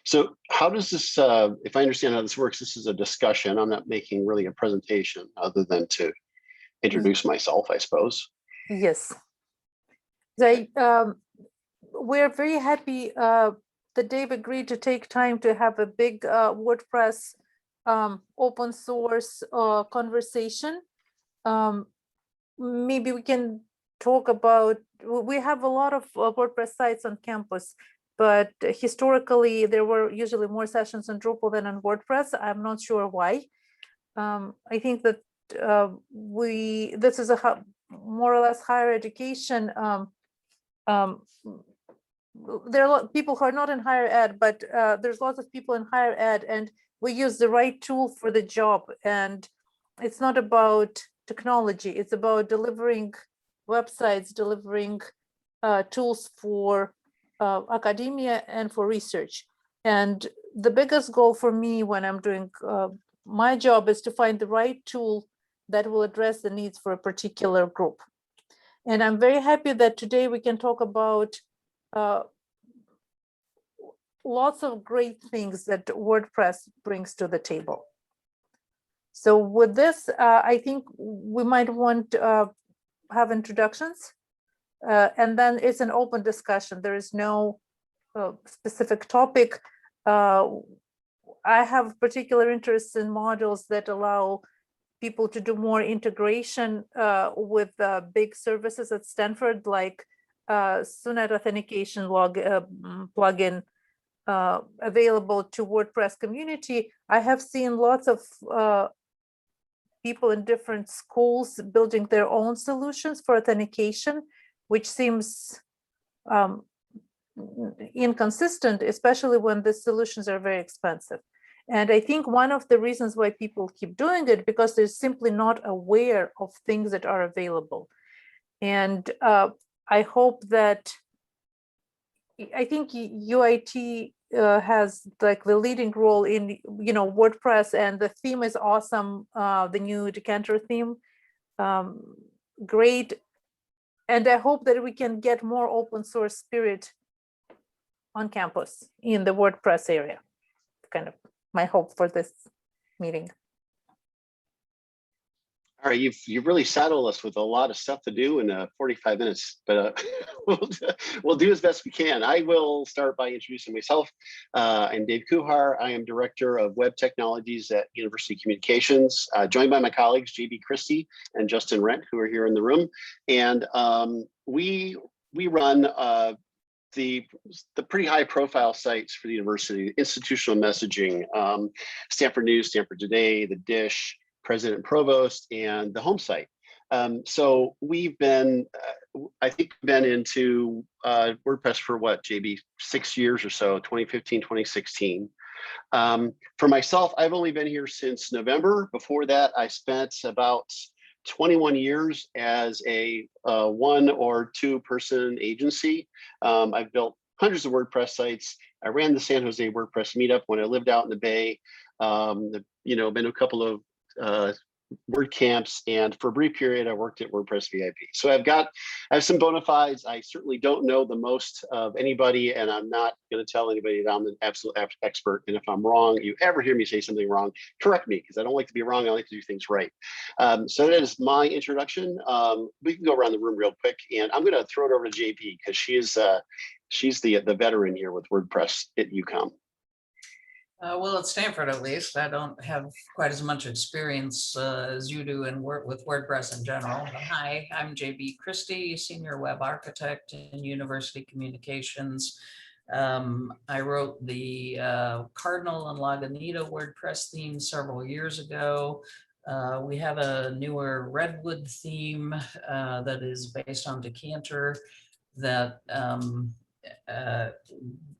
So how does this, if I understand how this works, this is a discussion. I'm not making really a presentation other than to introduce myself, I suppose. Yes. We're very happy that Dave agreed to take time to have a big WordPress open source conversation. Maybe we can talk about, we have a lot of WordPress sites on campus, but historically there were usually more sessions on Drupal than on WordPress. I'm not sure why. I think that this is a more or less higher education. There are a lot of people who are not in higher ed, but there's lots of people in higher ed, and we use the right tool for the job. And it's not about technology, it's about delivering websites, delivering tools for academia and for research. And the biggest goal for me when I'm doing my job is to find the right tool that will address the needs for a particular group. And I'm very happy that today we can talk about lots of great things that WordPress brings to the table. So with this, I think we might want to have introductions, and then it's an open discussion. There is no specific topic. I have particular interests in modules that allow people to do more integration with big services at Stanford, like SUNET authentication plugin available to WordPress community. I have seen lots of people in different schools building their own solutions for authentication, which seems inconsistent, especially when the solutions are very expensive. And I think one of the reasons why people keep doing it, because they're simply not aware of things that are available. And I hope that, I think UIT has like the leading role in, WordPress, and the theme is awesome. The new Decanter theme, great. And I hope that we can get more open source spirit on campus in the WordPress area. Kind of my hope for this meeting. All right, you've really saddled us with a lot of stuff to do in 45 minutes, but we'll do as best we can. I will start by introducing myself. I'm Dave Kuhar. I am Director of Web Technologies at University Communications, joined by my colleagues, JB Christie and Justin Rent, who are here in the room. And we run the pretty high profile sites for the university, institutional messaging, Stanford News, Stanford Today, The Dish, President Provost, and the home site. So we've been, I think, been into WordPress for what, JB, 6 years or so, 2015, 2016. For myself, I've only been here since November. Before that, I spent about 21 years as a 1 or 2 person agency. I've built hundreds of WordPress sites. I ran the San Jose WordPress meetup when I lived out in the Bay. Been to a couple of WordCamps, and for a brief period I worked at WordPress VIP. So I have some bona fides. I certainly don't know the most of anybody, and I'm not going to tell anybody that I'm an absolute expert. And if I'm wrong, you ever hear me say something wrong, correct me, because I don't like to be wrong. I like to do things right. So that is my introduction. We can go around the room real quick, and I'm going to throw it over to JP because she's the veteran here with WordPress at UCOM. Well, at Stanford, at least, I don't have quite as much experience as you do with WordPress in general. But hi, I'm JB Christie, Senior Web Architect in University Communications. I wrote the Cardinal and Lagunita WordPress theme several years ago. We have a newer Redwood theme that is based on Decanter that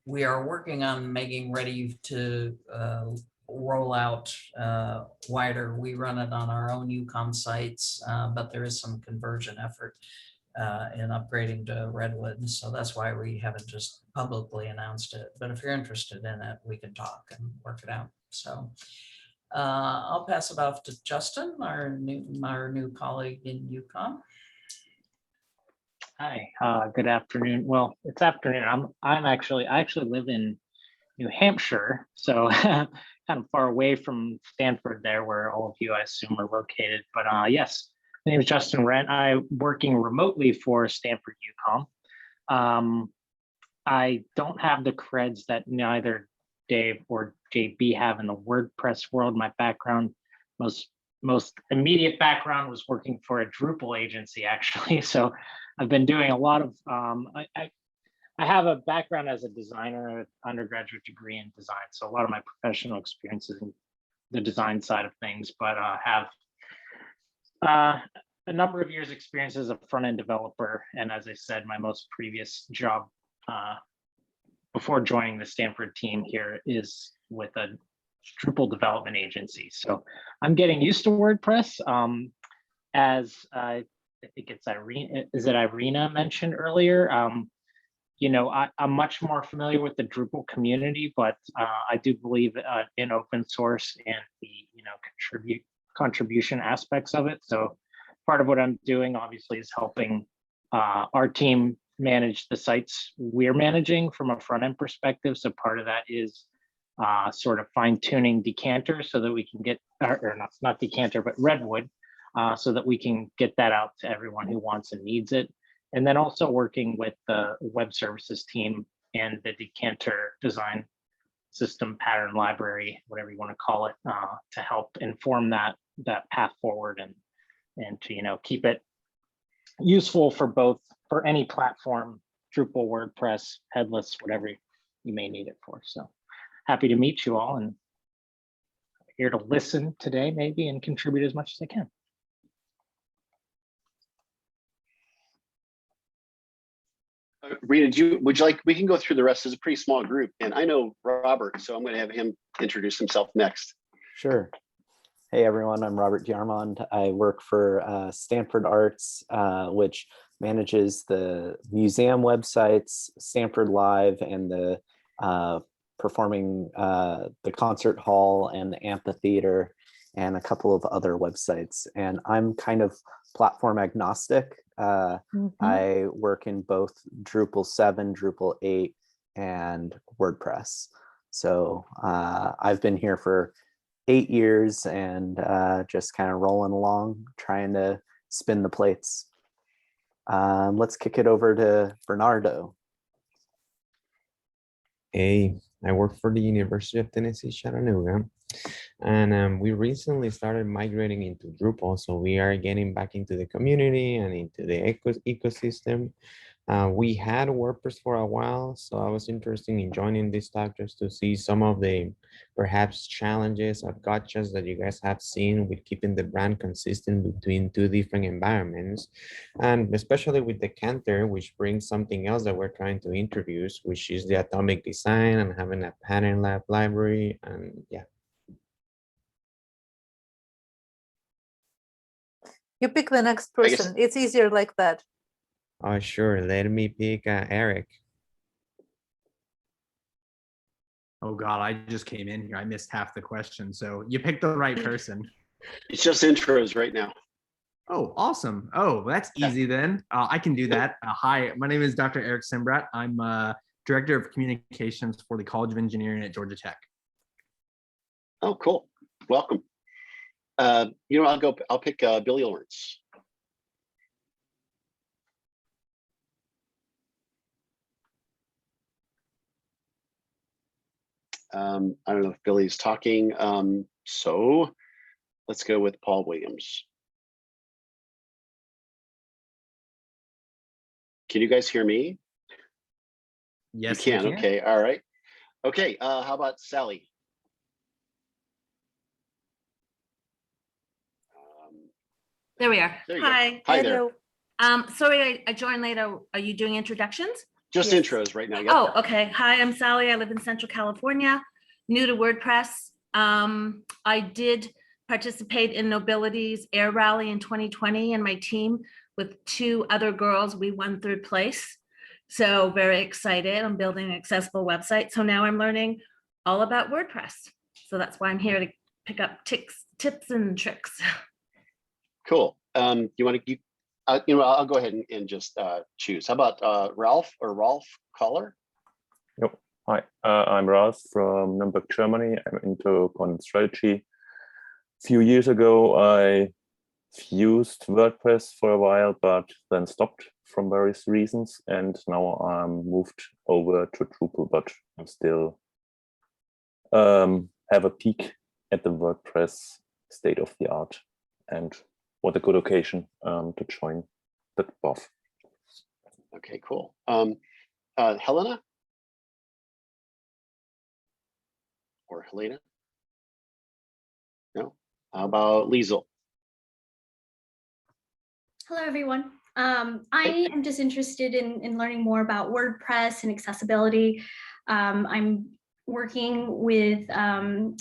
we are working on making ready to roll out wider. We run it on our own UCOM sites, but there is some conversion effort in upgrading to Redwood. So that's why we haven't just publicly announced it. But if you're interested in it, we can talk and work it out. So I'll pass it off to Justin, our new colleague in UCOM. Hi, good afternoon. Well, it's afternoon. I actually live in New Hampshire, so kind of far away from Stanford there, where all of you, I assume, are located. But yes, my name is Justin Rent. I'm working remotely for Stanford UConn. I don't have the creds that neither Dave or JB have in the WordPress world. My background, most immediate background was working for a Drupal agency, actually. So I've been doing a lot of, I have a background as a designer, undergraduate degree in design. So a lot of my professional experiences in the design side of things, but have a number of years experience as a front-end developer. And as I said, my most previous job before joining the Stanford team here is with a Drupal development agency. So I'm getting used to WordPress. As I think it's Irina, is it Irina mentioned earlier? You know, I'm much more familiar with the Drupal community, but I do believe in open source and the, you know, contribution aspects of it. So part of what I'm doing obviously is helping our team manage the sites we're managing from a front end perspective. So part of that is sort of fine tuning Decanter so that we can get, or not Decanter, but Redwood, so that we can get that out to everyone who wants and needs it. And then also working with the web services team and the Decanter design system pattern library, whatever you want to call it, to help inform that path forward and to, you know, keep it useful for both, for any platform, Drupal, WordPress, headless, whatever you may need it for. So happy to meet you all and here to listen today maybe and contribute as much as I can. Rita, would you like, we can go through the rest. It's a pretty small group, and I know Robert, so I'm going to have him introduce himself next. Sure. Hey everyone, I'm Robert Diarmand. I work for Stanford Arts, which manages the museum websites, Stanford Live, and the performing the concert hall and the amphitheater, and a couple of other websites. And I'm kind of platform agnostic. I work in both Drupal 7, Drupal 8, and WordPress. So I've been here for 8 years and just kind of rolling along, trying to spin the plates. Let's kick it over to Benardo. Hey, I work for the University of Tennessee, Chattanooga, and we recently started migrating into Drupal, so we are getting back into the community and into the ecosystem. We had WordPress for a while, so I was interested in joining this talk just to see some of the perhaps challenges or gotchas that you guys have seen with keeping the brand consistent between two different environments, and especially with Decanter, which brings something else that we're trying to introduce, which is the atomic design and having a pattern lab library. And yeah. You pick the next person. It's easier like that. Oh, sure. Let me pick Eric. Oh God, I just came in here. I missed half the question. So you picked the right person. It's just intros right now. Oh, awesome. Oh, that's easy then. I can do that. Hi, my name is Dr. Eric Simbrat. I'm Director of Communications for the College of Engineering at Georgia Tech. Oh, cool. Welcome. You know, I'll pick Billy Lawrence. I don't know if Billy's talking. So let's go with Paul Williams. Can you guys hear me? Yes, you can. Okay. All right. Okay. How about Sally? There we are. There you Hi. go. Hi there. Sorry, I joined later. Are you doing introductions? Just Yes. intros right now. Yep. Oh, okay. Hi, I'm Sally. I live in Central California, new to WordPress. I did participate in Nobility's Air Rally in 2020, and my team with 2 other girls, we won 3rd place. So very excited. I'm building an accessible website. So now I'm learning all about WordPress. So that's why I'm here to pick up tips and tricks. Cool. You want to, you know, I'll go ahead and just choose. How about Ralph Collar? Yep. Hi, I'm Ralph from Nuremberg, Germany. I'm into content strategy. A few years ago, I used WordPress for a while, but then stopped from various reasons. And now I'm moved over to Drupal, but I'm still have a peek at the WordPress state of the art and what a good occasion to join that buff. Okay, cool. Helena? Or Helena? No? How about Liesel? Hello, everyone. I am just interested in learning more about WordPress and accessibility. I'm working with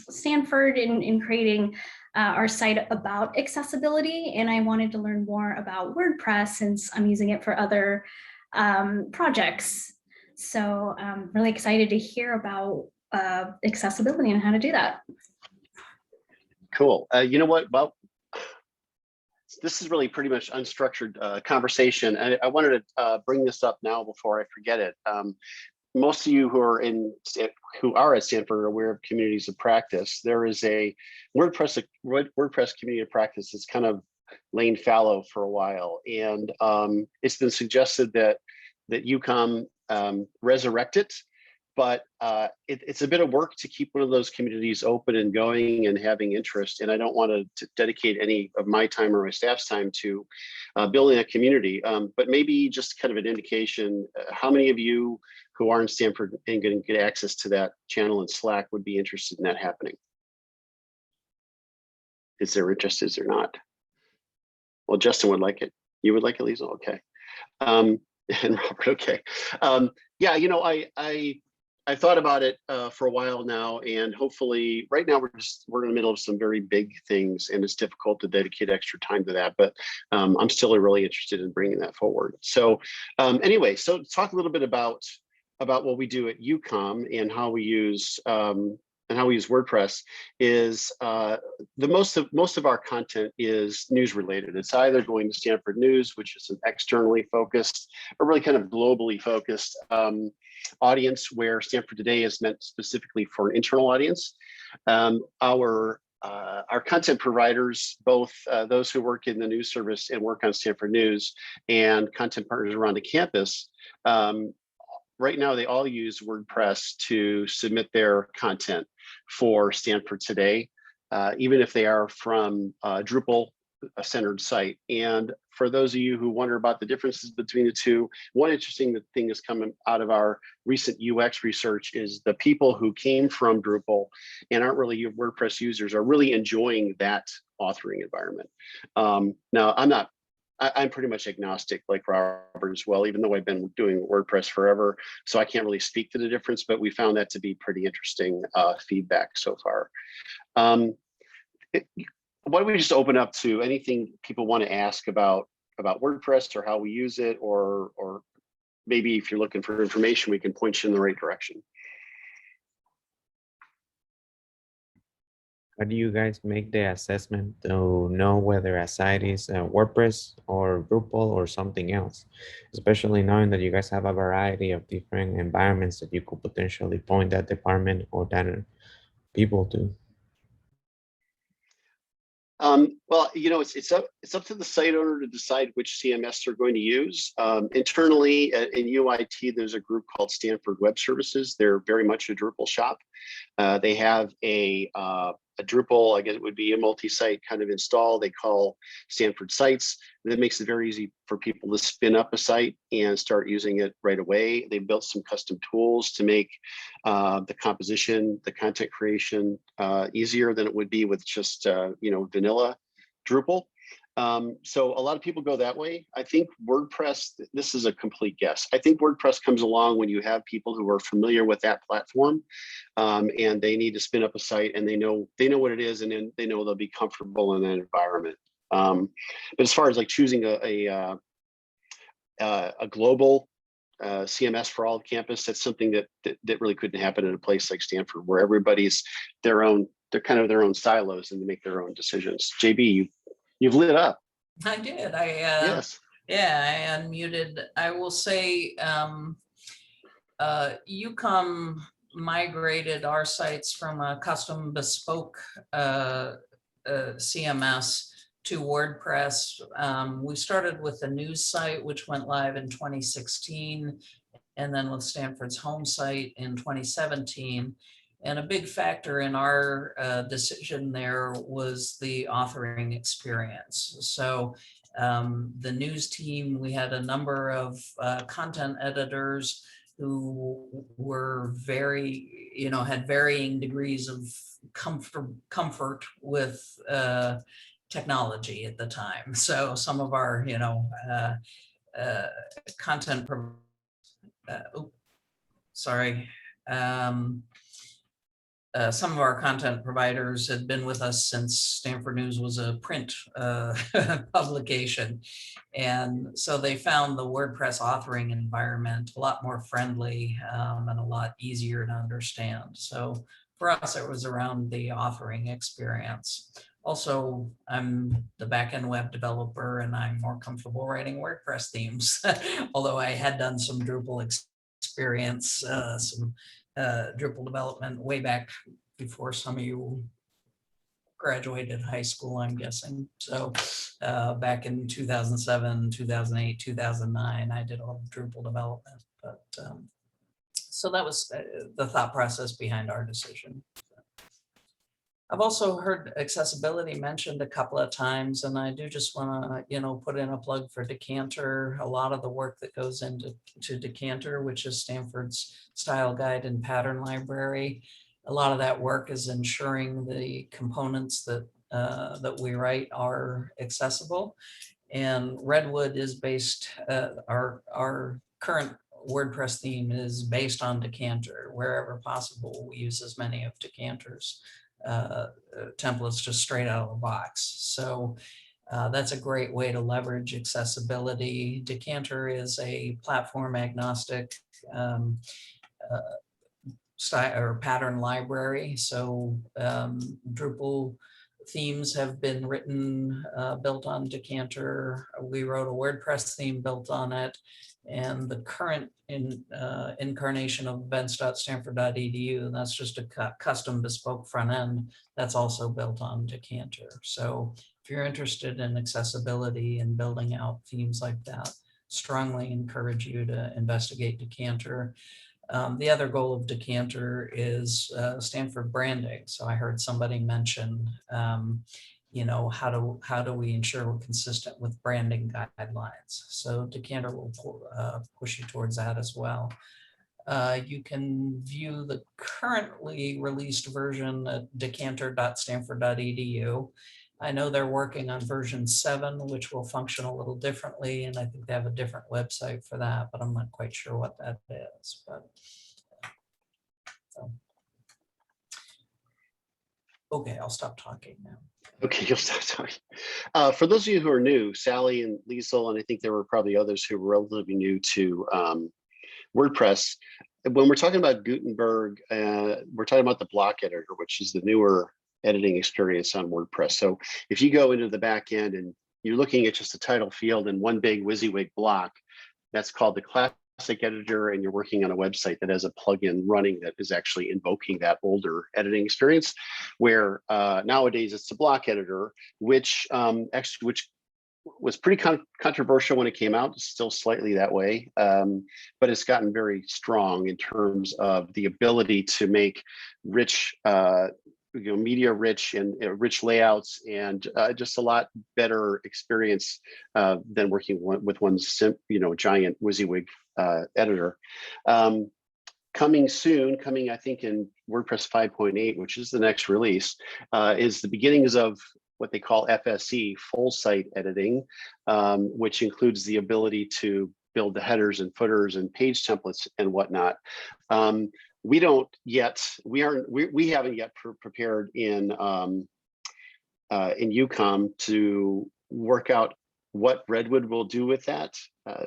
Stanford in creating our site about accessibility, and I wanted to learn more about WordPress since I'm using it for other projects. So I'm really excited to hear about accessibility and how to do that. Cool. You know what? Well, this is really pretty much unstructured conversation. I wanted to bring this up now before I forget it. Most of you who are at Stanford are aware of communities of practice. There is a WordPress community of practice that's kind of lain fallow for a while, and it's been suggested that UCOM resurrect it. But it's a bit of work to keep one of those communities open and going and having interest. And I don't want to dedicate any of my time or my staff's time to building a community. But maybe just kind of an indication, how many of you who are in Stanford and going to get access to that channel in Slack would be interested in that happening? Is there interest? Is there not? Well, Justin would like it. You would like it, Lisa? Okay. And Robert, okay. Yeah, you know, I thought about it for a while now, and hopefully right now we're in the middle of some very big things, and it's difficult to dedicate extra time to that, but I'm still really interested in bringing that forward. So anyway, so talk a little bit about what we do at UCOM and how we use WordPress. Is the most of our content is news related. It's either going to Stanford News, which is an externally focused or really kind of globally focused audience, where Stanford Today is meant specifically for an internal audience. Our content providers, both those who work in the news service and work on Stanford News, and content partners around the campus, right now they all use WordPress to submit their content for Stanford Today, even if they are from Drupal centered site. And for those of you who wonder about the differences between the two, one interesting thing that's coming out of our recent UX research is the people who came from Drupal and aren't really WordPress users are really enjoying that authoring environment. Now, I'm pretty much agnostic like Robert as well, even though I've been doing WordPress forever. So I can't really speak to the difference, but we found that to be pretty interesting feedback so far. Why don't we just open up to anything people want to ask about WordPress or how we use it, or maybe if you're looking for information, we can point you in the right direction. How do you guys make the assessment to know whether a site is WordPress or Drupal or something else? Especially knowing that you guys have a variety of different environments that you could potentially point that department or that people to. Well, you know, it's up to the site owner to decide which CMS they're going to use. Internally in UIT, there's a group called Stanford Web Services. They're very much a Drupal shop. They have a Drupal, I guess it would be a multi-site kind of install they call Stanford Sites. That makes it very easy for people to spin up a site and start using it right away. They built some custom tools to make the composition, the content creation easier than it would be with just vanilla Drupal. So a lot of people go that way. I think WordPress, this is a complete guess. I think WordPress comes along when you have people who are familiar with that platform and they need to spin up a site and they know what it is, and then they know they'll be comfortable in that environment. But as far as like choosing a global CMS for all of campus, that's something that really couldn't happen in a place like Stanford, where everybody's they're kind of their own silos and they make their own decisions. JB, you've lit up. I did. Yes. Yeah, I unmuted. I will say UCOM migrated our sites from a custom bespoke CMS to WordPress. We started with the news site, which went live in 2016, and then with Stanford's home site in 2017. And a big factor in our decision there was the authoring experience. So the news team, we had a number of content editors who were very, had varying degrees of comfort with technology at the time. So some of our, content, some of our content providers had been with us since Stanford News was a print publication. And so they found the WordPress authoring environment a lot more friendly and a lot easier to understand. So for us, it was around the authoring experience. Also, I'm the backend web developer and I'm more comfortable writing WordPress themes, although I had done some Drupal experience, some Drupal development way back before some of you graduated high school, I'm guessing. So back in 2007, 2008, 2009, I did all Drupal development. But so that was the thought process behind our decision. I've also heard accessibility mentioned a couple of times, and I do just want to, put in a plug for Decanter. A lot of the work that goes into Decanter, which is Stanford's style guide and pattern library, a lot of that work is ensuring the components that that we write are accessible. And Redwood is based, our current WordPress theme is based on Decanter. Wherever possible, we use as many of Decanter's templates just straight out of the box. So that's a great way to leverage accessibility. Decanter is a platform agnostic style or pattern library. So Drupal themes have been written, built on Decanter. We wrote a WordPress theme built on it. And the current incarnation of events.stanford.edu, and that's just a custom bespoke front end that's also built on Decanter. So if you're interested in accessibility and building out themes like that, strongly encourage you to investigate Decanter. The other goal of Decanter is Stanford branding. So I heard somebody mention, how do we ensure we're consistent with branding guidelines? So Decanter will push you towards that as well. You can view the currently released version at decanter.stanford.edu. I know they're working on version 7, which will function a little differently, and I think they have a different website for that, but I'm not quite sure what that is. But so. Okay, I'll stop talking now. Okay, you'll stop talking. For those of you who are new, Sally and Liesl, and I think there were probably others who were relatively new to WordPress. When we're talking about Gutenberg, we're talking about the block editor, which is the newer editing experience on WordPress. So if you go into the back end and you're looking at just a title field and one big WYSIWYG block, that's called the classic editor, and you're working on a website that has a plugin running that is actually invoking that older editing experience, where nowadays it's the block editor, which was pretty controversial when it came out. It's still slightly that way, but it's gotten very strong in terms of the ability to make rich, media rich and rich layouts, and just a lot better experience than working with one giant WYSIWYG editor. Coming soon, I think in WordPress 5.8, which is the next release, is the beginnings of what they call FSE, full site editing, which includes the ability to build the headers and footers and page templates and whatnot. We haven't yet prepared in UCOM to work out what Redwood will do with that.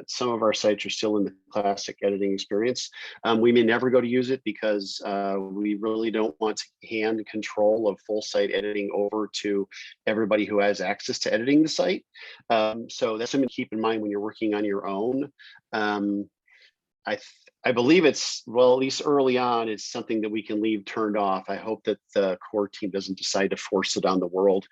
Some of our sites are still in the classic editing experience. We may never go to use it because we really don't want to hand control of full site editing over to everybody who has access to editing the site. So that's something to keep in mind when you're working on your own. I believe it's, well, at least early on, it's something that we can leave turned off. I hope that the core team doesn't decide to force it on the world.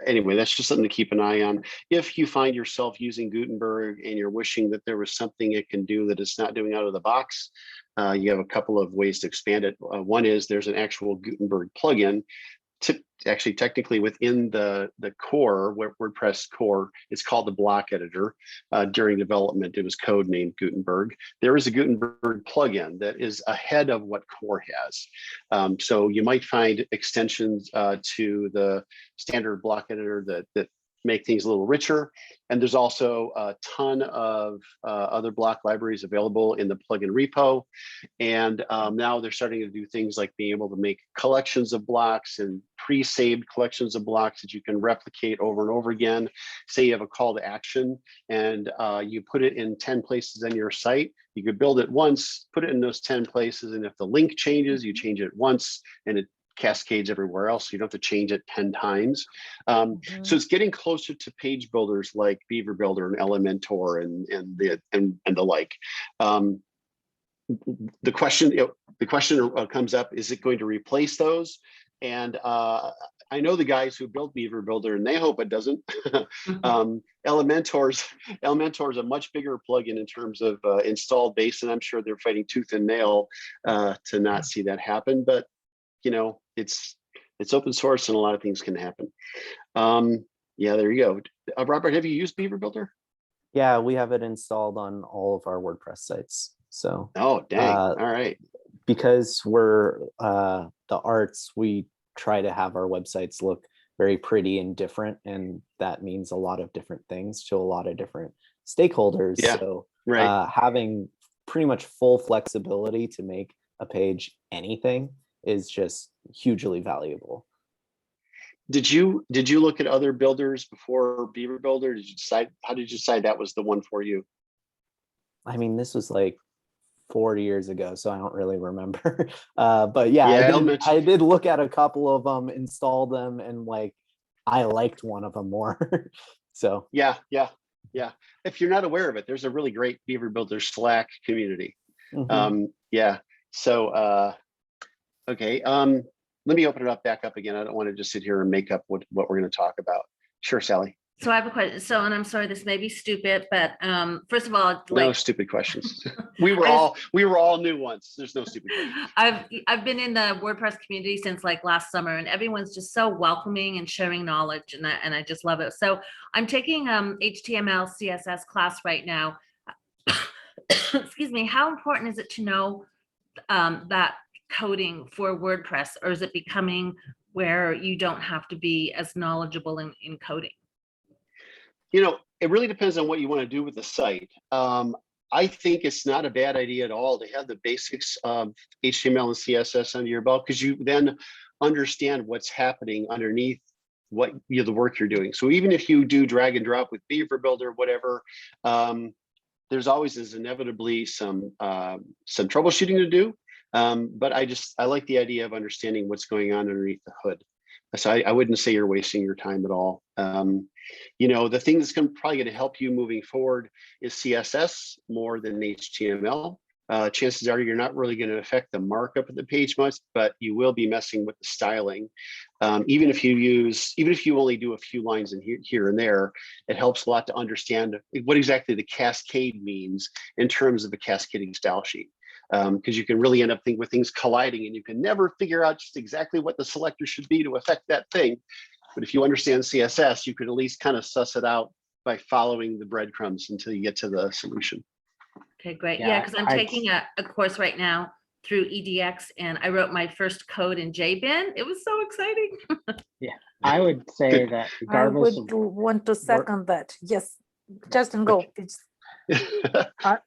Anyway, that's just something to keep an eye on. If you find yourself using Gutenberg and you're wishing that there was something it can do that it's not doing out of the box, you have a couple of ways to expand it. One is there's an actual Gutenberg plugin. Actually, technically within the core, WordPress core, it's called the block editor. During development, it was codenamed Gutenberg. There is a Gutenberg plugin that is ahead of what core has. So you might find extensions to the standard block editor that make things a little richer. And there's also a ton of other block libraries available in the plugin repo. And now they're starting to do things like being able to make collections of blocks and pre-saved collections of blocks that you can replicate over and over again. Say you have a call to action and you put it in 10 places on your site. You could build it once, put it in those 10 places. And if the link changes, you change it once and it cascades everywhere else. So you don't have to change it 10 times. So it's getting closer to page builders like Beaver Builder and Elementor and the like. The question comes up, is it going to replace those? And I know the guys who built Beaver Builder and they hope it doesn't. Elementor is a much bigger plugin in terms of installed base, and I'm sure they're fighting tooth and nail to not see that happen. But you know, it's open source and a lot of things can happen. Yeah, there you go. Robert, have you used Beaver Builder? Yeah, we have it installed on all of our WordPress sites. So oh, dang. All right. Because we're the arts, we try to have our websites look very pretty and different, and that means a lot of different things to a lot of different stakeholders. Yeah, so right. Having pretty much full flexibility to make a page anything is just hugely valuable. Did you look at other builders before Beaver Builder? How did you decide that was the one for you? I mean, this was like 40 years ago, so I don't really remember. But yeah, I did look at a couple of them, install them, and like I liked one of them more. So yeah. If you're not aware of it, there's a really great Beaver Builder Slack community. Yeah. So okay. Let me open it up back up again. I don't want to just sit here and make up what we're going to talk about. Sure, Sally. So I have a question. So, and I'm sorry, this may be stupid, but first of all, no stupid questions. we were all new once. There's no stupid questions. I've been in the WordPress community since like last summer, and everyone's just so welcoming and sharing knowledge, and I just love it. So I'm taking HTML CSS class right now. Excuse me. How important is it to know that coding for WordPress, or is it becoming where you don't have to be as knowledgeable in coding? You know, it really depends on what you want to do with the site. I think it's not a bad idea at all to have the basics of HTML and CSS under your belt, because you then understand what's happening underneath the work you're doing. So even if you do drag and drop with Beaver Builder, whatever, there's always inevitably some troubleshooting to do. But I like the idea of understanding what's going on underneath the hood. So I wouldn't say you're wasting your time at all. You know, the thing that's probably going to help you moving forward is CSS more than HTML. Chances are you're not really going to affect the markup of the page much, but you will be messing with the styling. Even if you only do a few lines in here and there, it helps a lot to understand what exactly the cascade means in terms of a cascading style sheet. Because you can really end up with things colliding, and you can never figure out just exactly what the selector should be to affect that thing. But if you understand CSS, you could at least kind of suss it out by following the breadcrumbs until you get to the solution. Okay, great. Yeah, because I'm taking a course right now through EDX, and I wrote my first code in JBin. It was so exciting. Yeah, I would say that regardless I would want to second that. Yes, Justin, go.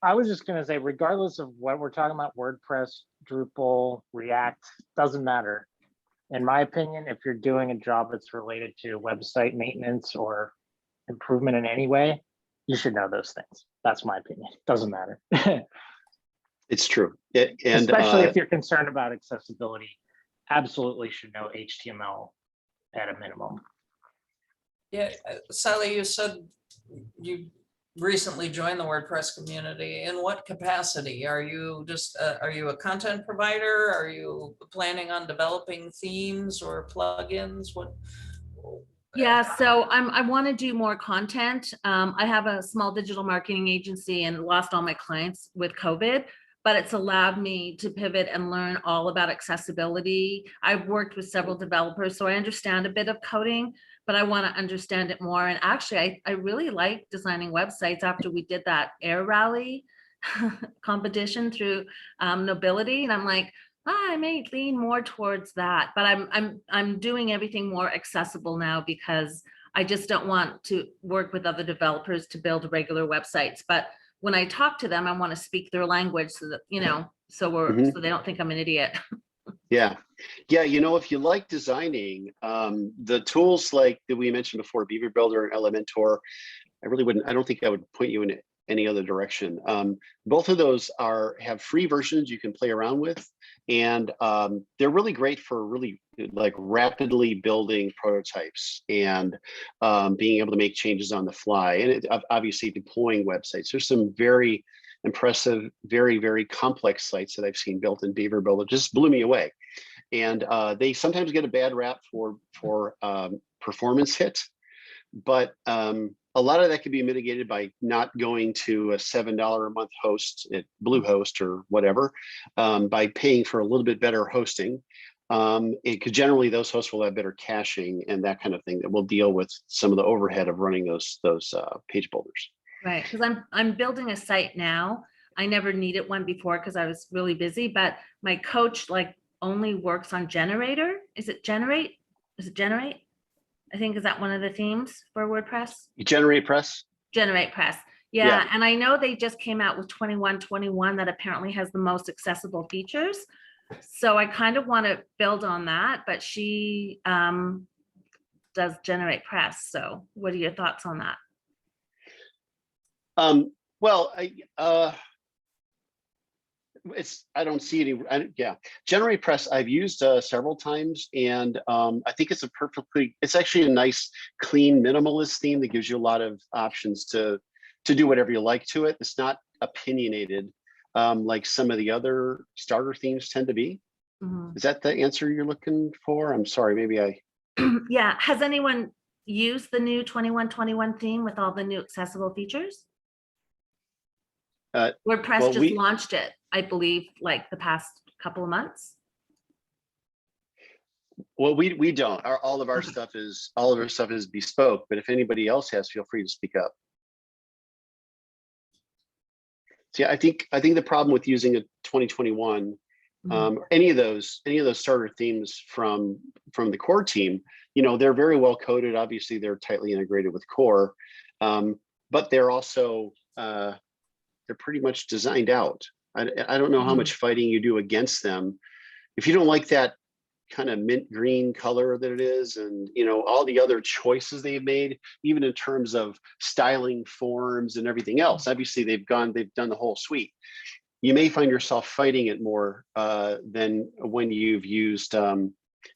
I was just going to say, regardless of what we're talking about, WordPress, Drupal, React, doesn't matter. In my opinion, if you're doing a job that's related to website maintenance or improvement in any way, you should know those things. That's my opinion. Doesn't matter. It's true. Especially if you're concerned about accessibility, absolutely should know HTML at a minimum. Yeah, Sally, you said you recently joined the WordPress community. In what capacity? Are you just, are you a content provider? Are you planning on developing themes or plugins? What? Yeah, so I want to do more content. I have a small digital marketing agency and lost all my clients with COVID, but it's allowed me to pivot and learn all about accessibility. I've worked with several developers, so I understand a bit of coding, but I want to understand it more. And actually, I really like designing websites after we did that air rally competition through Nobility. And I'm like, I may lean more towards that, but I'm doing everything more accessible now because I just don't want to work with other developers to build regular websites. But when I talk to them, I want to speak their language so that, you know, so they don't think I'm an idiot. Yeah. Yeah. You know, if you like designing, the tools like that we mentioned before, Beaver Builder and Elementor, I don't think I would point you in any other direction. Both of those have free versions you can play around with, and they're really great for really like rapidly building prototypes and being able to make changes on the fly, and obviously deploying websites. There's some very impressive, very, very complex sites that I've seen built in Beaver Builder. Just blew me away. And they sometimes get a bad rap for performance hits, but a lot of that can be mitigated by not going to a $7 a month host at Bluehost or whatever, by paying for a little bit better hosting. Because generally those hosts will have better caching and that kind of thing that will deal with some of the overhead of running those page builders. Right, because I'm building a site now. I never needed one before because I was really busy, but my coach like only works on Generator. Is it Generate? Is it Generate? I think, is that one of the themes for WordPress? GeneratePress? GeneratePress. Yeah, and I know they just came out with 2121 that apparently has the most accessible features. So I kind of want to build on that, but she does GeneratePress. So what are your thoughts on that? Well, I don't see any. GeneratePress I've used several times, and I think it's actually a nice, clean, minimalist theme that gives you a lot of options to do whatever you like to it. It's not opinionated like some of the other starter themes tend to be. Is that the answer you're looking for? I'm sorry, maybe I. Yeah, has anyone used the new 2121 theme with all the new accessible features? WordPress just launched it, I believe, like the past couple of months. Well, we don't. All of our stuff is bespoke. But if anybody else has, feel free to speak up. See, I think the problem with using a 2021, any of those starter themes from the core team, you know, they're very well coded. Obviously, they're tightly integrated with core, but they're also they're pretty much designed out. I don't know how much fighting you do against them. If you don't like that kind of mint green color that it is, and you know all the other choices they've made, even in terms of styling forms and everything else, obviously they've done the whole suite. You may find yourself fighting it more than when you've used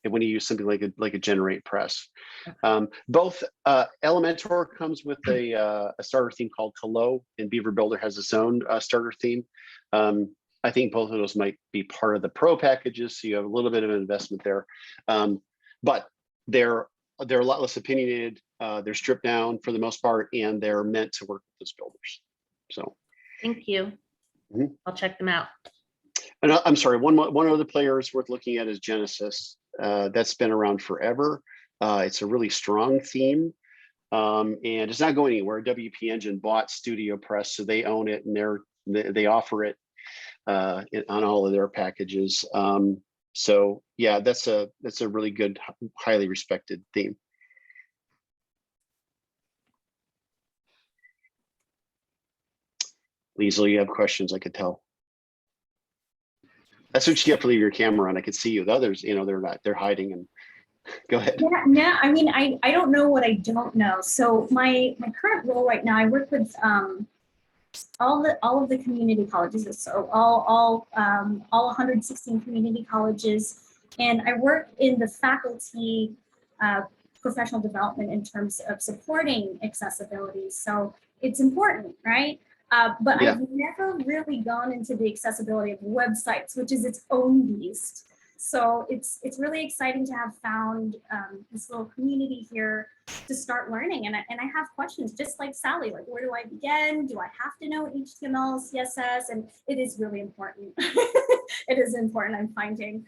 when you use something like a GeneratePress. Both Elementor comes with a starter theme called Hello, and Beaver Builder has its own starter theme. I think both of those might be part of the pro packages, so you have a little bit of an investment there. But they're a lot less opinionated. They're stripped down for the most part, and they're meant to work with those builders. So thank you. I'll check them out. And I'm sorry, one other player is worth looking at is Genesis. That's been around forever. It's a really strong theme, and it's not going anywhere. WP Engine bought StudioPress, so they own it, and they offer it on all of their packages. So yeah, that's a really good, highly respected theme. Liesl, you have questions, I could tell. That's what you have to leave your camera on. I could see you. The others, you know, they're hiding. And go ahead. Yeah, I mean, I don't know what I don't know. So my current role right now, I work with all of the community colleges. So all 116 community colleges, and I work in the faculty professional development in terms of supporting accessibility. So it's important, right? But Yeah. I've never really gone into the accessibility of websites, which is its own beast. So it's really exciting to have found this little community here to start learning. And I have questions just like Sally, like where do I begin? Do I have to know HTML, CSS? And it is really important. It is important, I'm finding.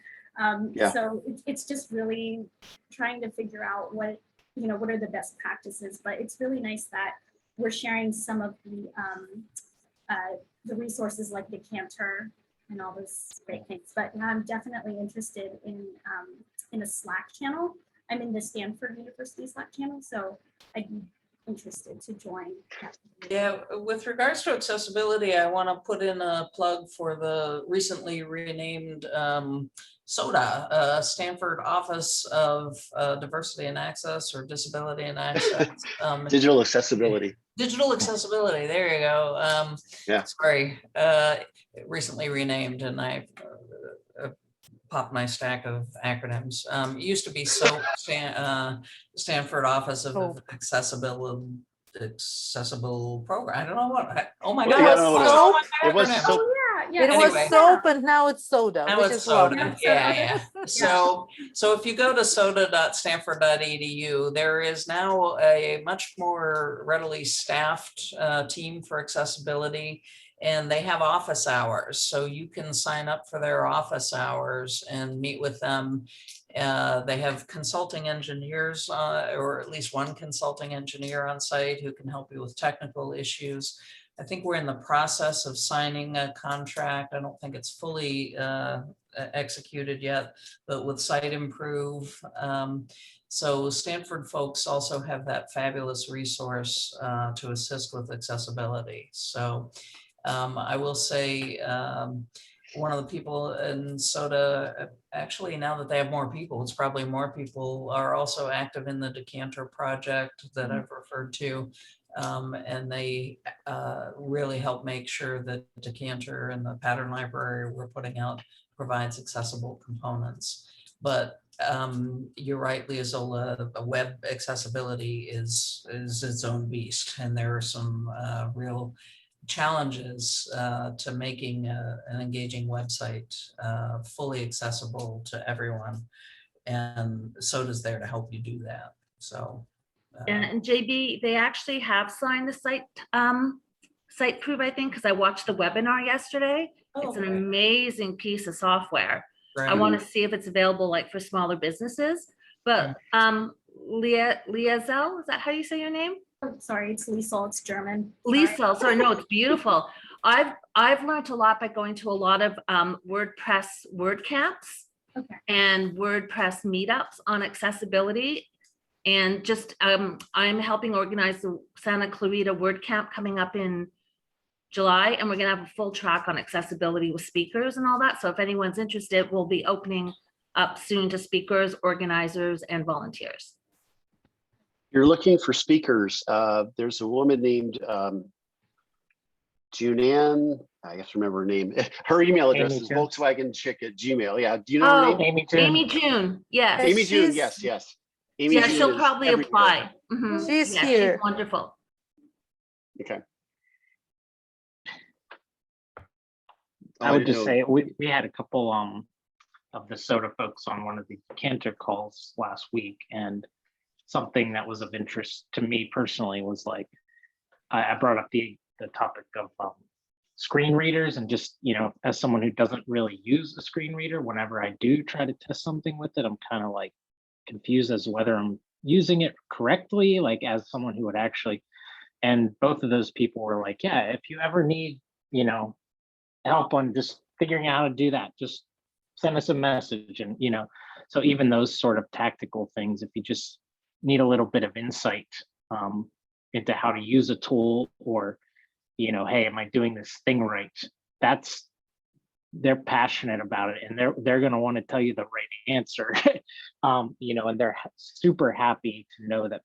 So it's just really trying to figure out what are the best practices. But it's really nice that we're sharing some of the resources like Decanter and all those great things. But I'm definitely interested in a Slack channel. I'm in the Stanford University Slack channel, so I'd be interested to join. Yeah, with regards to accessibility, I want to put in a plug for the recently renamed SODA, Stanford Office of Diversity and Access, or Disability and Access. Digital accessibility. Digital accessibility, there you go. Yeah. Sorry, recently renamed, and I popped my stack of acronyms. It used to be Stanford Office of Accessible Program. I don't know what. Oh my Yeah, God! I don't know what it was. It was Acronym. Yeah. It was Anyway. soap and now it's soda. Now which it's is soda. wrong. Yeah. So if you go to soda.stanford.edu, there is now a much more readily staffed team for accessibility, and they have office hours. So you can sign up for their office hours and meet with them. They have consulting engineers, or at least one consulting engineer on site who can help you with technical issues. I think we're in the process of signing a contract. I don't think it's fully executed yet, but with Site Improve. So Stanford folks also have that fabulous resource to assist with accessibility. So I will say one of the people in SODA, actually now that they have more people, it's probably more people are also active in the Decanter project that I've referred to. And they really help make sure that Decanter and the pattern library we're putting out provides accessible components. But you're right, Leozola, web accessibility is its own beast, and there are some real challenges to making an engaging website fully accessible to everyone, and SODA's there to help you do that. So. And JB, they actually have signed the site proof, I think, because I watched the webinar yesterday. It's an amazing piece of software. Right. I want to see if it's available like for smaller businesses. But Liesel, is that how you say your name? Oh, sorry, it's Liesel, it's German. Liesel, sorry, no, it's beautiful. I've learned a lot by going to a lot of WordPress WordCamps and WordPress meetups on accessibility. And just I'm helping organize the Santa Clarita WordCamp coming up in July, and we're gonna have a full track on accessibility with speakers and all that. So if anyone's interested, we'll be opening up soon to speakers, organizers, and volunteers. You're looking for speakers. There's a woman named Junan. I have to remember her name. Her email address is volkswagenchick@gmail. Yeah. Do you know her name? Amy June. Yes. Amy June. Yes. Amy Yeah, June she'll is probably everywhere. apply. Mhm. She's Yeah, here. she's wonderful. Okay. I would just say we had a couple of the SODA folks on one of the Decanter calls last week, and something that was of interest to me personally was like I brought up the topic of screen readers, and just, you know, as someone who doesn't really use a screen reader, whenever I do try to test something with it, I'm kind of like confused as to whether I'm using it correctly, like as someone who would actually, and both of those people were like, yeah, if you ever need, you know, help on just figuring out how to do that, just send us a message. And, you know, so even those sort of tactical things, if you just need a little bit of insight into how to use a tool, or, you know, hey, am I doing this thing right? They're passionate about it, and they're going to want to tell you the right answer. You know, and they're super happy to know that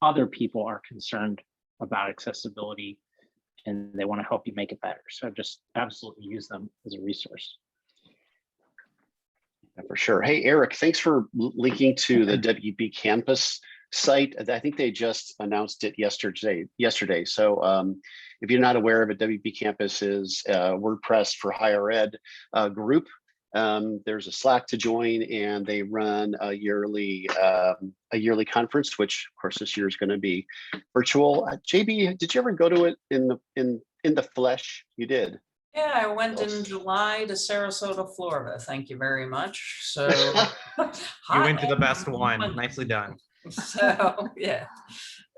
other people are concerned about accessibility, and they want to help you make it better. So just absolutely use them as a resource. For sure. Hey, Eric, thanks for linking to the WP Campus site. I think they just announced it yesterday. So if you're not aware of it, WP Campus is a WordPress for higher ed group. There's a Slack to join, and they run a yearly conference, which of course this year is going to be virtual. JB, did you ever go to it in the flesh? You did. Yeah, I went in July to Sarasota, Florida. Thank you very much. So You went to the best one. Nicely done. So yeah,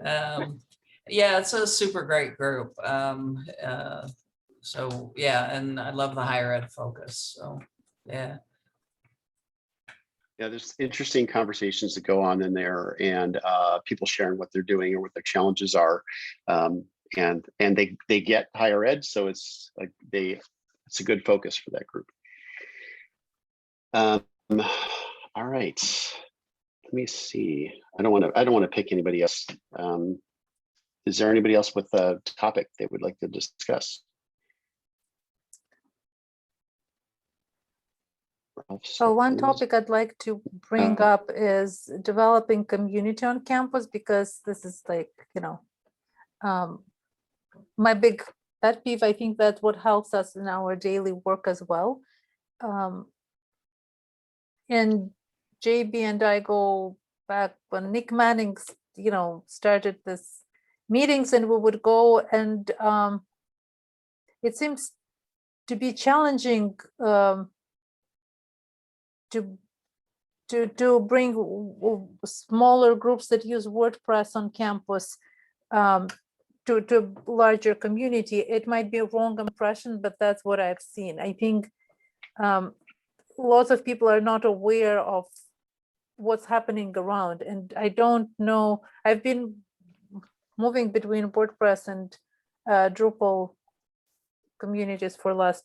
yeah, it's a super great group. So yeah, and I love the higher ed focus. So yeah. Yeah, there's interesting conversations that go on in there, and people sharing what they're doing or what their challenges are, and they get higher ed, so it's like it's a good focus for that group. All right, let me see. I don't want to pick anybody else. Is there anybody else with a topic they would like to discuss? So one topic I'd like to bring up is developing community on campus, because this is like, my big pet peeve. I think that's what helps us in our daily work as well. And JB and I go back when Nick Manning, started this meetings, and we would go, and it seems to be challenging to bring smaller groups that use WordPress on campus to larger community. It might be a wrong impression, but that's what I've seen. I think lots of people are not aware of what's happening around, and I don't know. I've been moving between WordPress and Drupal communities for last,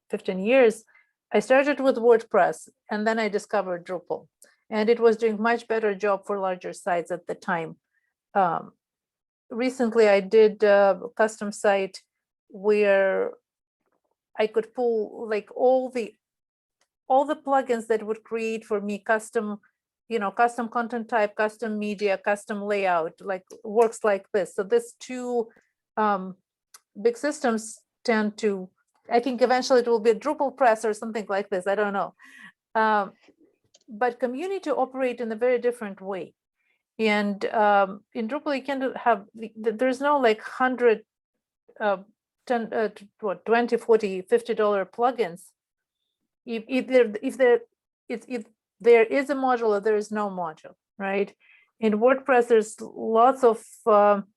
15 years. I started with WordPress, and then I discovered Drupal, and it was doing much better job for larger sites at the time. Recently, I did a custom site where I could pull like all the plugins that would create for me custom, custom content type, custom media, custom layout, like works like this. So these two big systems tend to, I think eventually it will be a Drupal press or something like this. I don't know. But community operate in a very different way. And in Drupal, you can have, there's no like 100, 10, 20, 40, $50 plugins. If there is a module or there is no module, right? In WordPress, there's lots of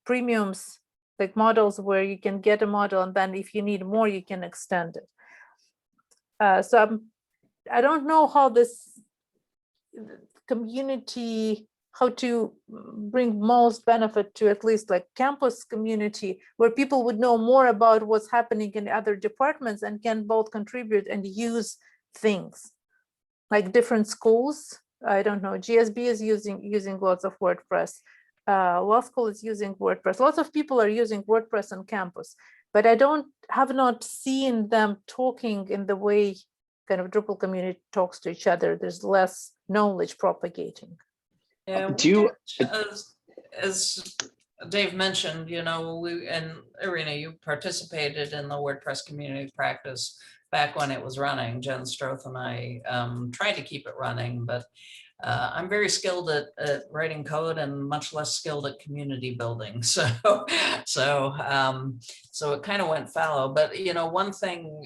premiums, like models where you can get a model, and then if you need more, you can extend it. So I don't know how this community, how to bring most benefit to at least like campus community, where people would know more about what's happening in other departments and can both contribute and use things. Like different schools, I don't know, GSB is using lots of WordPress. Law school is using WordPress. Lots of people are using WordPress on campus, but I have not seen them talking in the way kind of Drupal community talks to each other. There's less knowledge propagating. Yeah, as Dave mentioned, and Irina, you participated in the WordPress community practice back when it was running. Jen Stroth and I tried to keep it running, but I'm very skilled at writing code and much less skilled at community building. So it kind of went fallow. But one thing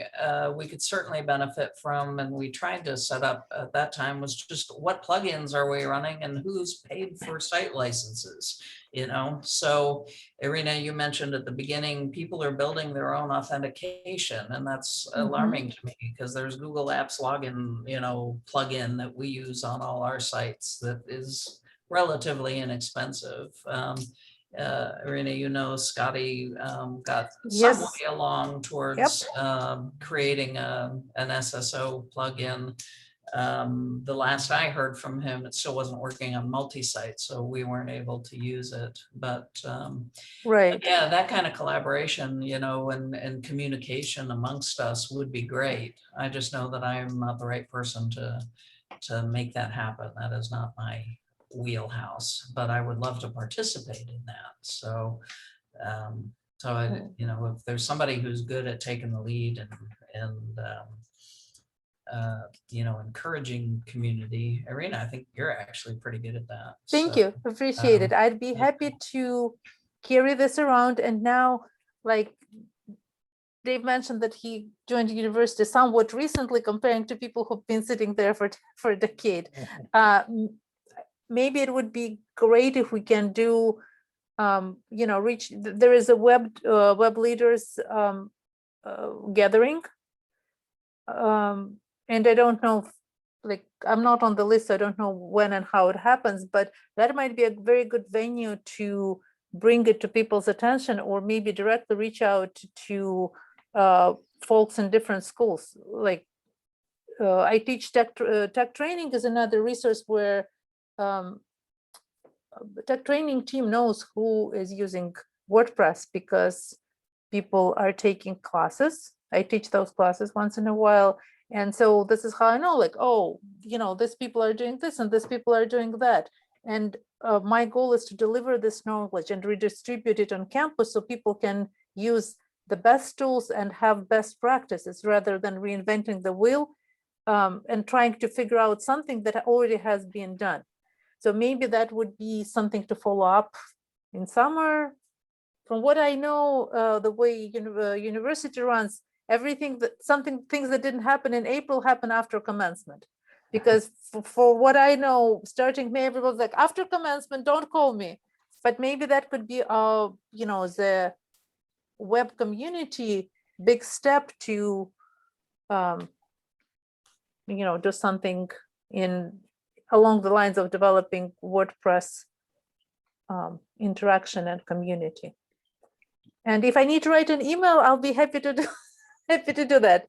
we could certainly benefit from, and we tried to set up at that time, was just what plugins are we running and who's paid for site licenses. So Irina, you mentioned at the beginning, people are building their own authentication, and that's alarming to me, because there's Google Apps login, plugin that we use on all our sites that is relatively inexpensive. Irina, Scotty got some way along towards creating an SSO plugin. The last I heard from him, it still wasn't working on multi-site, so we weren't able to use it. But right, yeah, that kind of collaboration, and communication amongst us would be great. I just know that I'm not the right person to make that happen. That is not my wheelhouse, but I would love to participate in that. So, if there's somebody who's good at taking the lead and encouraging community, Irina, I think you're actually pretty good at that. Thank So, you, appreciate it. I'd be happy to carry this around. And now, like Dave mentioned that he joined university somewhat recently, comparing to people who've been sitting there for a decade. Maybe it would be great if we can do, there is a web leaders gathering. And I don't know, I'm not on the list, so I don't know when and how it happens, but that might be a very good venue to bring it to people's attention, or maybe directly reach out to folks in different schools. I teach tech training is another resource where the tech training team knows who is using WordPress because people are taking classes. I teach those classes once in a while. And so this is how I know, these people are doing this and these people are doing that. And my goal is to deliver this knowledge and redistribute it on campus so people can use the best tools and have best practices rather than reinventing the wheel and trying to figure out something that already has been done. So maybe that would be something to follow up in summer. From what I know, the way university runs, things that didn't happen in April happen after commencement. Because for what I know, starting May, everyone's like, after commencement, don't call me. But maybe that could be, the web community big step to, do something along the lines of developing WordPress interaction and community. And if I need to write an email, I'll be happy to do that.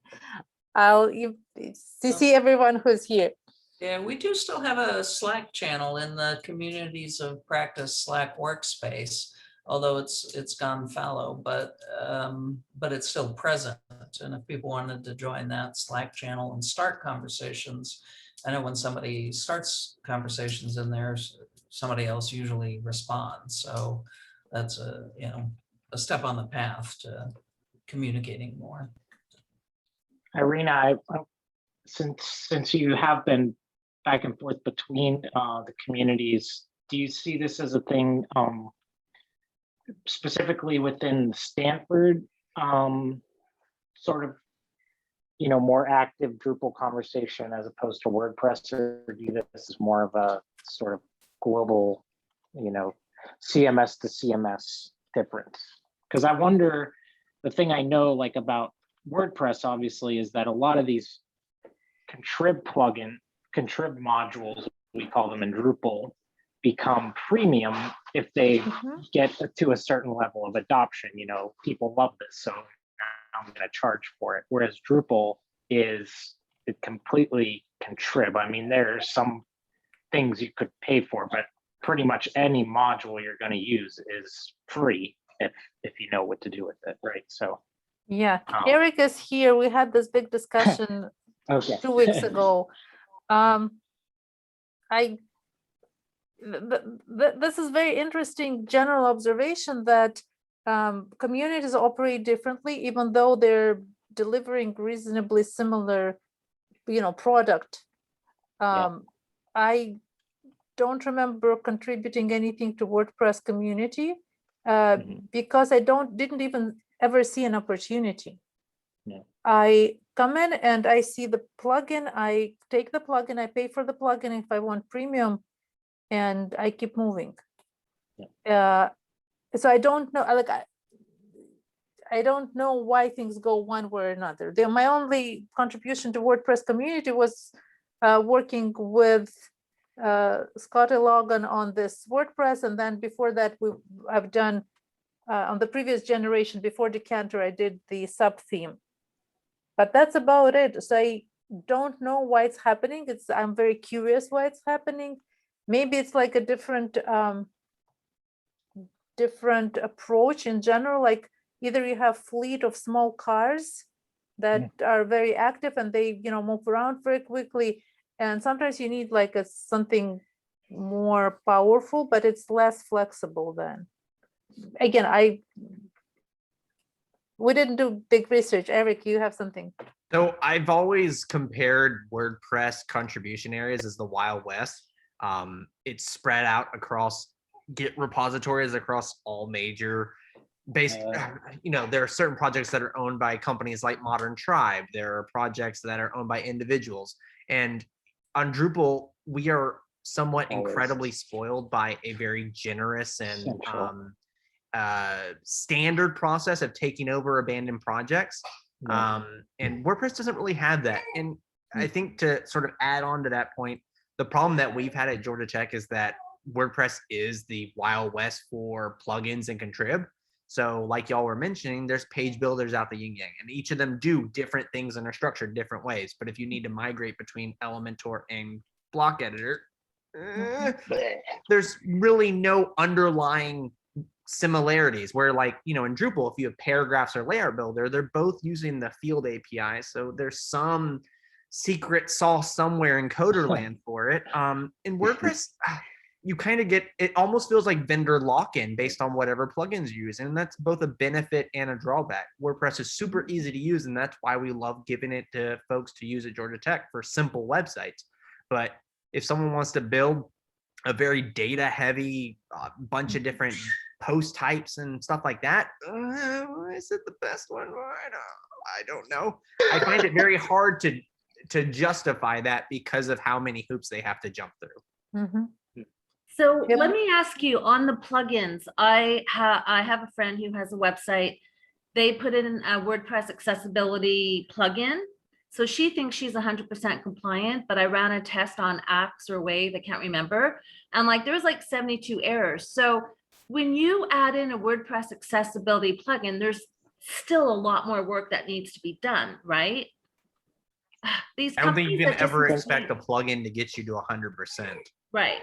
I'll CC everyone who's here. Yeah, we do still have a Slack channel in the Communities of Practice Slack workspace, although it's gone fallow, but it's still present. And if people wanted to join that Slack channel and start conversations, I know when somebody starts conversations in there, somebody else usually responds. So that's a step on the path to communicating more. Irina, since you have been back and forth between the communities, do you see this as a thing specifically within Stanford, sort of, more active Drupal conversation as opposed to WordPress, or do you think this is more of a sort of global, CMS to CMS difference? Because I wonder, the thing I know about WordPress obviously is that a lot of these contrib modules, we call them in Drupal, become premium if they get to a certain level of adoption. People love this, so I'm going to charge for it. Whereas Drupal is completely contrib. I mean, there's some things you could pay for, but pretty much any module you're going to use is free if you know what to do with it, right? So yeah, Eric is here. We had this big discussion 2 weeks ago. This is very interesting general observation that communities operate differently, even though they're delivering reasonably similar, product. I don't remember contributing anything to WordPress community because I didn't even ever see an opportunity. Yeah. I come in and I see the plugin, I take the plugin, I pay for the plugin if I want premium, and I keep moving. Yeah. So I don't know, I don't know why things go one way or another. My only contribution to WordPress community was working with Scotty Logan on this WordPress, and then before that I've done on the previous generation before Decanter, I did the sub theme, but that's about it. So I don't know why it's happening. I'm very curious why it's happening. Maybe it's like a different approach in general. Like either you have fleet of small cars that are very active and they move around very quickly, and sometimes you need like something more powerful, but it's less flexible then. Again, we didn't do big research. Eric, you have something. So I've always compared WordPress contribution areas as the Wild West. It's spread out across Git repositories across all major there are certain projects that are owned by companies like Modern Tribe. There are projects that are owned by individuals. And on Drupal, we are somewhat incredibly spoiled by a very generous and standard process of taking over abandoned projects. And WordPress doesn't really have that. And I think to sort of add on to that point, the problem that we've had at Georgia Tech is that WordPress is the Wild West for plugins and contrib. So like y'all were mentioning, there's page builders out the yin yang, and each of them do different things and are structured different ways. But if you need to migrate between Elementor and block editor, there's really no underlying similarities where, like, in Drupal, if you have paragraphs or layout builder, they're both using the field API. So there's some secret sauce somewhere in coder land for it. In WordPress, you kind of get, it almost feels like vendor lock-in based on whatever plugins you use. And that's both a benefit and a drawback. WordPress is super easy to use, and that's why we love giving it to folks to use at Georgia Tech for simple websites. But if someone wants to build a very data heavy bunch of different post types and stuff like that, is it the best one? I don't know. I find it very hard to justify that because of how many hoops they have to jump through. Mm-hmm. So let me ask you on the plugins. I have a friend who has a website. They put in a WordPress accessibility plugin. So she thinks she's 100% compliant, but I ran a test on Axe or Wave, I can't remember. And like, there's like 72 errors. So when you add in a WordPress accessibility plugin, there's still a lot more work that needs to be done, right? I don't think you can ever expect a plugin to get you to 100%. Right.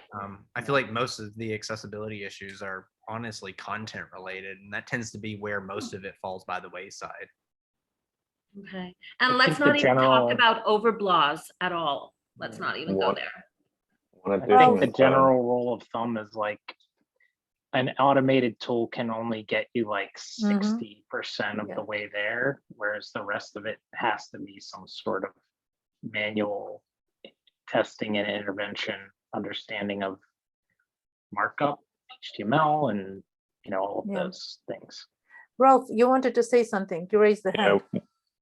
I feel like most of the accessibility issues are honestly content related, and that tends to be where most of it falls by the wayside. Okay. And let's not even talk about overblaws at all. Let's not even go there. I think the general rule of thumb is like an automated tool can only get you like 60% of the way there, whereas the rest of it has to be some sort of manual testing and intervention, understanding of markup, HTML, and all of those things. Ralph, you wanted to say something. You raised the hand.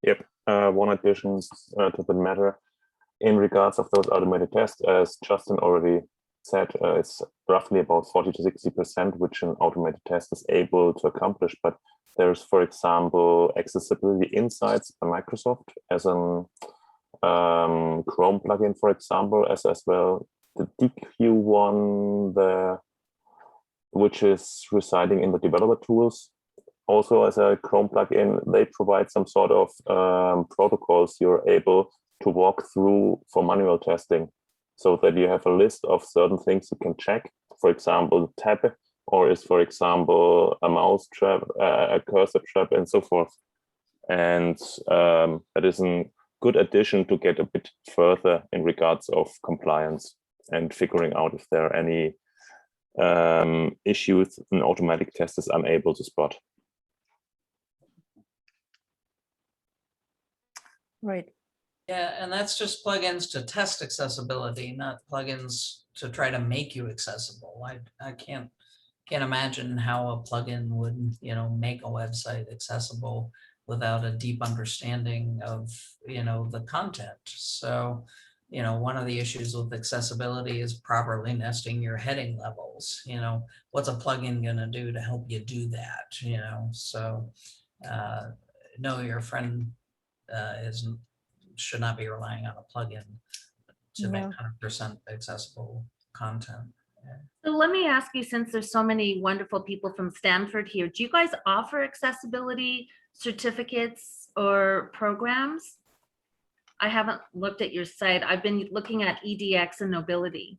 Yep. One addition to the matter in regards of those automated tests, as Justin already said, it's roughly about 40 to 60%, which an automated test is able to accomplish. But there's, for example, accessibility insights by Microsoft as an Chrome plugin, for example, as well. The DQ one, which is residing in the developer tools, also as a Chrome plugin, they provide some sort of protocols you're able to walk through for manual testing, so that you have a list of certain things you can check. For example, tab, or is, for example, a mouse trap, a cursor trap, and so forth. And that is a good addition to get a bit further in regards of compliance and figuring out if there are any issues an automatic test is unable to spot. Right. Yeah, and that's just plugins to test accessibility, not plugins to try to make you accessible. I can't imagine how a plugin would, make a website accessible without a deep understanding of, the content. So, one of the issues with accessibility is properly nesting your heading levels. What's a plugin going to do to help you do that? So no, your friend should not be relying on a plugin to make 100% accessible content. So let me ask you, since there's so many wonderful people from Stanford here, do you guys offer accessibility certificates or programs? I haven't looked at your site. I've been looking at EDX and Nobility.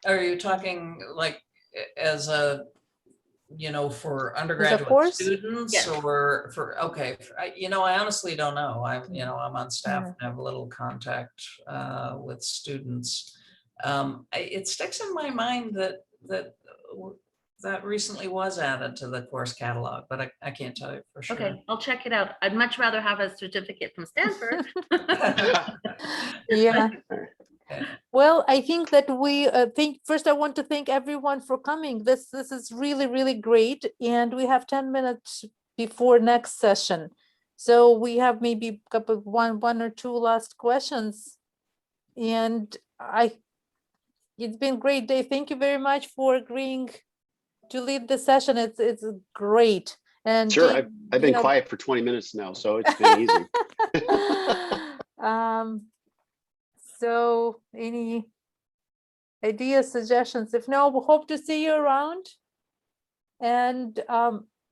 Are you talking like as a, for undergraduate students? Yes. Or okay. I honestly don't know. I'm on staff and have a little contact with students. It sticks in my mind that recently was added to the course catalog, but I can't tell you for sure. Okay, I'll check it out. I'd much rather have a certificate from Stanford. Yeah. Okay. Well, I think that we first I want to thank everyone for coming. This is really, really great. And we have 10 minutes before next session. So we have maybe a couple one or two last questions. And it's been a great day. Thank you very much for agreeing to lead the session. It's great. And Sure, Dave, I've been quiet for 20 minutes now, so it's been easy. So any ideas, suggestions? If no, we hope to see you around. And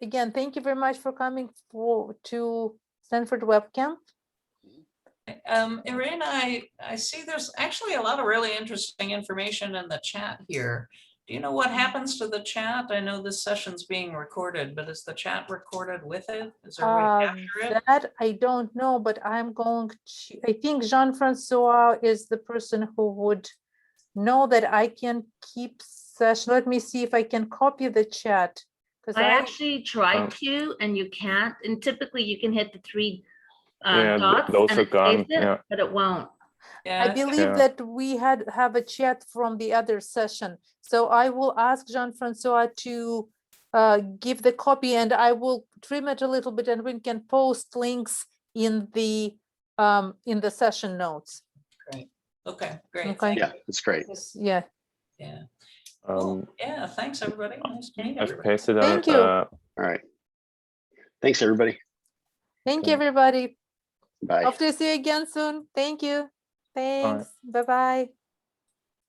again, thank you very much for coming to Stanford Webcamp. Irina, I see there's actually a lot of really interesting information in the chat here. Do you know what happens to the chat? I know this session's being recorded, but is the chat recorded with it? Is there a way to capture it? That I don't know, but I'm going to, I think Jean-Francois is the person who would know that I can keep session. Let me see if I can copy the chat. I actually tried to, and you can't. And typically you can hit the three dots those and are it gone. saves it, Yeah. but it won't. Yeah, I believe that we have a chat from the other session. So I will ask Jean-Francois to give the copy, and I will trim it a little bit, and we can post links in the session notes. great. Okay, great. Okay. Thank Yeah, that's great. Yeah. Yeah. Cool. Yeah, thanks everybody. Nice to meet everybody. I've pasted on. Thank you. All right. Thanks, everybody. Thank you, everybody. Bye. Hope to see you again soon. Thank you. Thanks. Bye-bye.